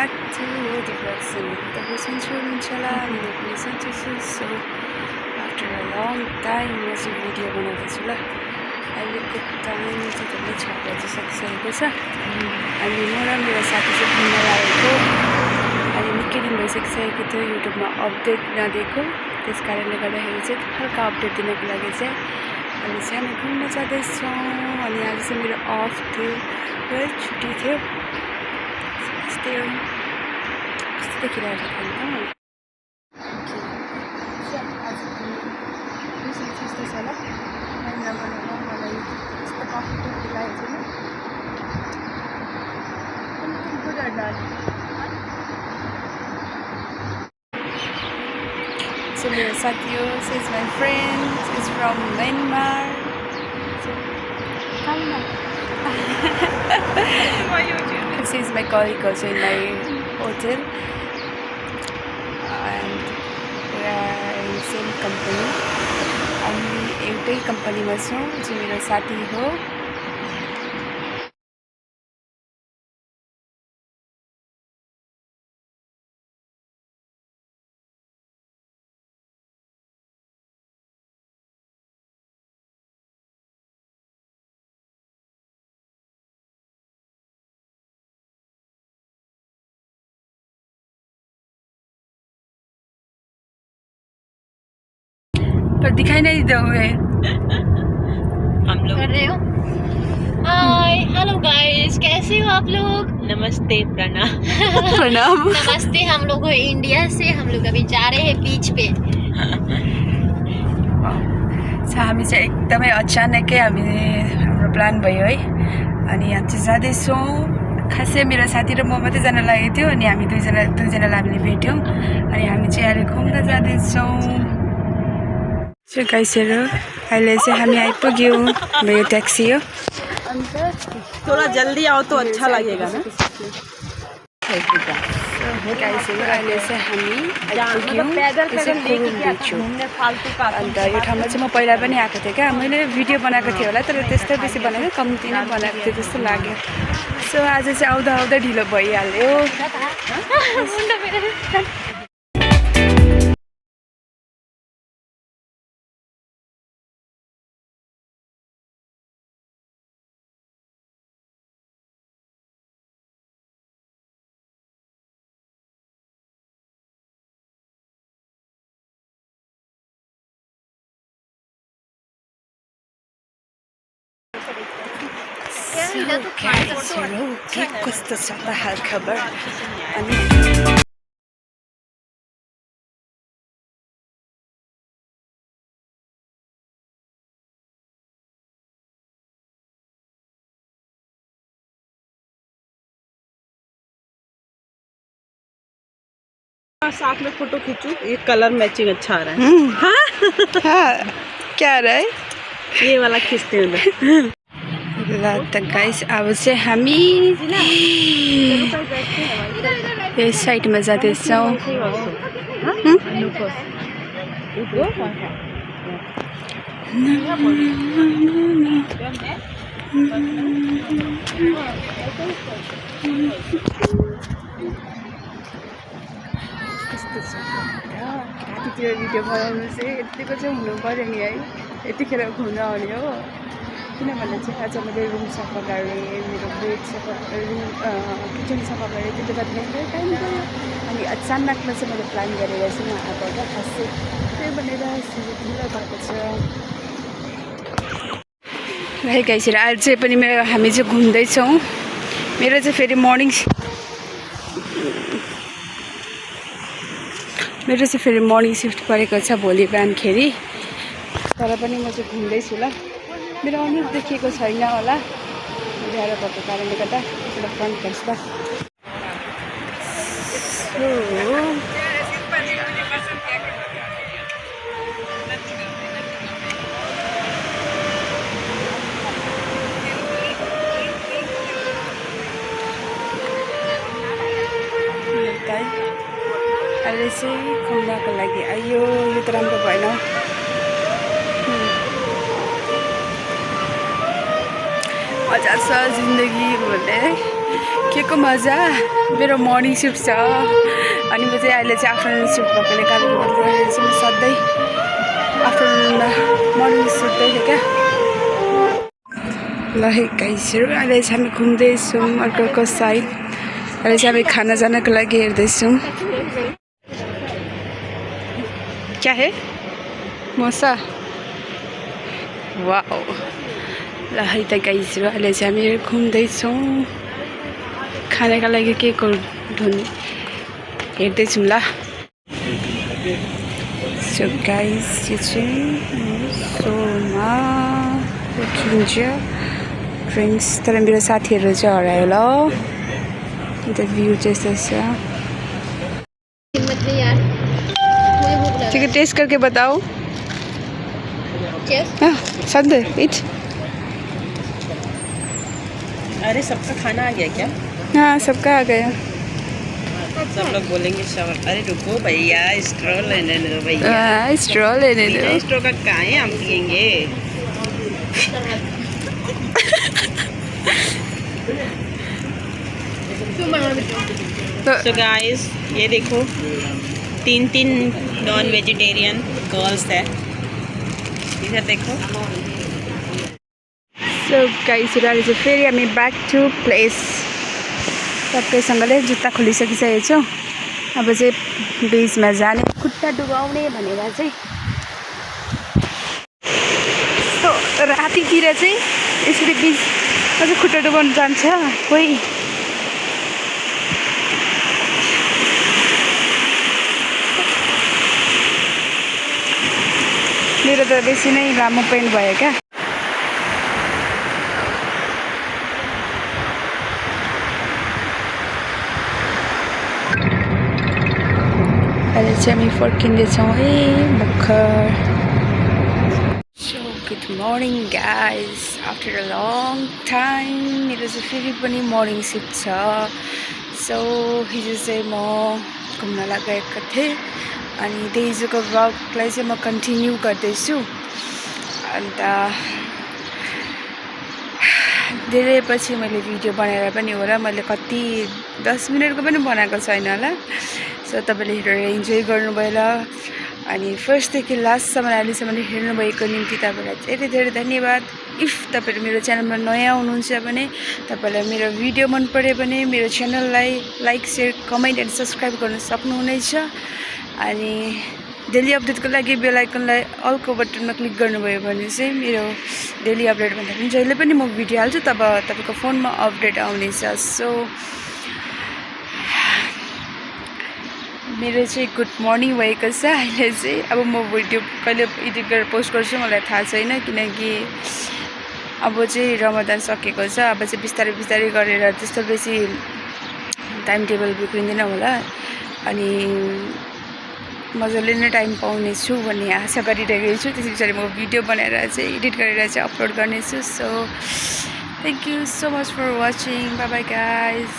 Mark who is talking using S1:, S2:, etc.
S1: back to the Jackson. Tapos inshallah, so after a long time, mas video बनाउँदैछु ल. अहिलेको time चाहिँ तपाईँ 6 बजिसकिसकेको छ. अनि म र मेरो साथी चाहिँ घुम्न लागेको. अनि निकै दिन भइसकिसकेको थियो युट्युबमा अपडेट नदिएको. त्यस कारणले गर्दाखेरि चाहिँ हल्का अपडेट दिनको लागि चाहिँ अहिले चाहिँ हामी घुम्न जाँदैछौँ. अनि आज चाहिँ मेरो अफ थियो, छुट्टी थियो. यस्तै हो, कस्तो देखिरहेको छ त मलाई. So मेरो साथी हो, she is my friend, she is from Myanmar. So come on. She is my colleague also in my hotel, and we are in the same company. हामी एउटै कम्पनीमा छौँ, जो मेरो साथी हो. पर दिखाई नहीं दोगे
S2: हम लोग
S3: कर रहे हो. हाय हेलो गाइस, कैसे हो आप लोग?
S2: नमस्ते प्रणाम.
S1: प्रणाम.
S3: नमस्ते. हम लोग हो इंडिया से. हम लोग अभी जा रहे हैं बीच पे.
S1: हामी चाहिँ एकदमै अचानकै हाम्रो प्लान भयो है. अनि यहाँ चाहिँ जाँदैछौँ. खासै मेरो साथी र म मात्रै जान लागेको थियो. अनि हामी दुईजनालाई हामीले भेट्यौँ. अनि हामी चाहिँ अहिले घुम्न जाँदैछौँ. सो गाइसहरू, अहिले चाहिँ हामी आइपुग्यौँ. मेरो ट्याक्सी हो.
S2: थोड़ा जल्दी आओ तो अच्छा लगेगा ना.
S1: गाइसहरू, अहिले चाहिँ हामी आइपुग्यौँ. अन्त यो ठाउँमा चाहिँ म पहिला पनि आएको थिएँ क्या. मैले भिडियो बनाएको थिएँ होला, तर त्यस्तो बेसी बनाएको कम्ती नै बनाएको थियो जस्तो लाग्यो. सो आज चाहिँ आउँदा आउँदा ढिलो भइहाल्यो. के कस्तो छ त हाल खबर. अनि
S2: साथ में फोटो खींचू. ये कलर मैचिंग अच्छा आ रहा है.
S1: हाँ, क्या रहा है
S2: ये वाला खींचते हैं.
S1: ल त गाइस, अब चाहिँ हामी यस साइडमा जाँदैछौँ. रातितिर भिडियो बनाउनु चाहिँ यतिको चाहिँ हुनु पऱ्यो नि है. यतिखेर घुम्न आउने हो. किनभने चाहिँ आज मैले रुम सफा गरेँ, मेरो बेड सफा, किचन सफा गरेँ. त्यसले गर्दा मेरो टाइम गयो. अनि अचानकमा चाहिँ मैले प्लान गरेर चाहिँ म आएको क्या. खासै त्यही भनेर ढिलो भएको छ. ल गाइसहरू, आज चाहिँ पनि हामी चाहिँ घुम्दैछौँ. मेरो चाहिँ फेरि मर्निङ सिफ्ट परेको छ भोलि बिहानखेरि. तर पनि म चाहिँ घुम्दैछु ल. मेरो अनुहार देखिएको छैन होला, ल्याएर भएको कारणले गर्दा. एउटा फ्रन्ट पर्छ ल. अहिले चाहिँ घुम्नको लागि आयो. यो त राम्रो भएन. मजा छ जिन्दगी भन्ने के आजको मजा मेरो मर्निङ सिफ्ट छ अनि म चाहिँ अहिले चाहिँ आफ्टरनुन सिफ्ट भएकोले कारणले गर्दाखेरि चाहिँ म सधैँ आफ्टरनुनमा मर्निङ सुत्दै थिएँ क्या। ल है गाइसहरू अहिले चाहिँ हामी घुम्दैछौँ अर्को साइड। अहिले चाहिँ हामी खाना जानको लागि हेर्दैछौँ। क्या है मसा वाओ। ल है त गाइसहरू अहिले चाहिँ हामी घुम्दैछौँ खानाका लागि के हेर्दैछौँ ल। सो गाइस यो चाहिँ सोमा राखिन्छ ड्रिङ्क्स। तर मेरो साथीहरू चाहिँ हरायो ल। अन्त भ्यू चाहिँ यस्तो छ। ठीक है टेस्ट करके बताओ। हाँ संदे इट।
S2: अरे सबका खाना आ गया क्या?
S1: हाँ सबका आ गया।
S2: सब लोग बोलेंगे शवर। अरे रुको भैया स्ट्रॉ लेने दो भैया।
S1: हाँ स्ट्रॉ लेने दो।
S2: स्ट्रॉ का कहाँ है हम पियेंगे। तो गाइस ये देखो 3 नॉन वेजिटेरियन गर्ल्स है इधर देखो।
S1: सो गाइसहरू अहिले चाहिँ फेरि हामी ब्याक टु प्लेस सबैसँगले जुत्ता खोलिसकिसकेको छौँ। अब चाहिँ बिचमा जाने खुट्टा डुबाउने भनेर चाहिँ यस्तो रातितिर चाहिँ यसरी बिचमा चाहिँ खुट्टा डुबाउनु जान्छ कोही। मेरो त बेसी नै लामो पेन्ट भयो क्या। अहिले चाहिँ हामी फर्किँदैछौँ है भर्खर। So good morning guys after a long time मेरो चाहिँ फेरि पनि मर्निङ सिफ्ट छ। सो हिजो चाहिँ म घुम्न लागेको थिएँ अनि हिजोको भ्लगलाई चाहिँ म कन्टिन्यू गर्दैछु। अन्त धेरै पछि मैले भिडियो बनाएर पनि होला मैले कति 10 मिनटको पनि बनाएको छैन होला। सो तपाईँले हेरेर इन्जोय गर्नुभयो होला अनि फर्स्टदेखि लास्टसम्म अहिलेसम्म हेर्नुभएको निम्ति तपाईँलाई धेरै धेरै धन्यवाद। इफ तपाईँहरू मेरो च्यानलमा नयाँ हुनुहुन्छ भने तपाईँलाई मेरो भिडियो मन पऱ्यो भने मेरो च्यानललाई like share comment and subscribe गर्न सक्नुहुनेछ। अनि डेली अपडेटको लागि बेल आइकनलाई अलको बटनमा क्लिक गर्नुभयो भने चाहिँ मेरो डेली अपडेट भन्दा पनि जहिले पनि म भिडियो हाल्छु तब तपाईँको फोनमा अपडेट आउनेछ। सो मेरो चाहिँ गुड मर्निङ भएको छ अहिले चाहिँ। अब म भिडियो कहिले एडिट गरेर पोस्ट गर्छु मलाई थाहा छैन किनकि अब चाहिँ रमजान सकेको छ। अब चाहिँ बिस्तारै बिस्तारै गरेर त्यस्तो बेसी टाइम टेबल बिग्रिँदैन होला अनि मजाले नै टाइम पाउनेछु भन्ने आशा गरिरहेको छु। त्यस पछाडि म भिडियो बनाएर चाहिँ एडिट गरेर चाहिँ अपलोड गर्नेछु। So thank you so much for watching. Bye bye guys.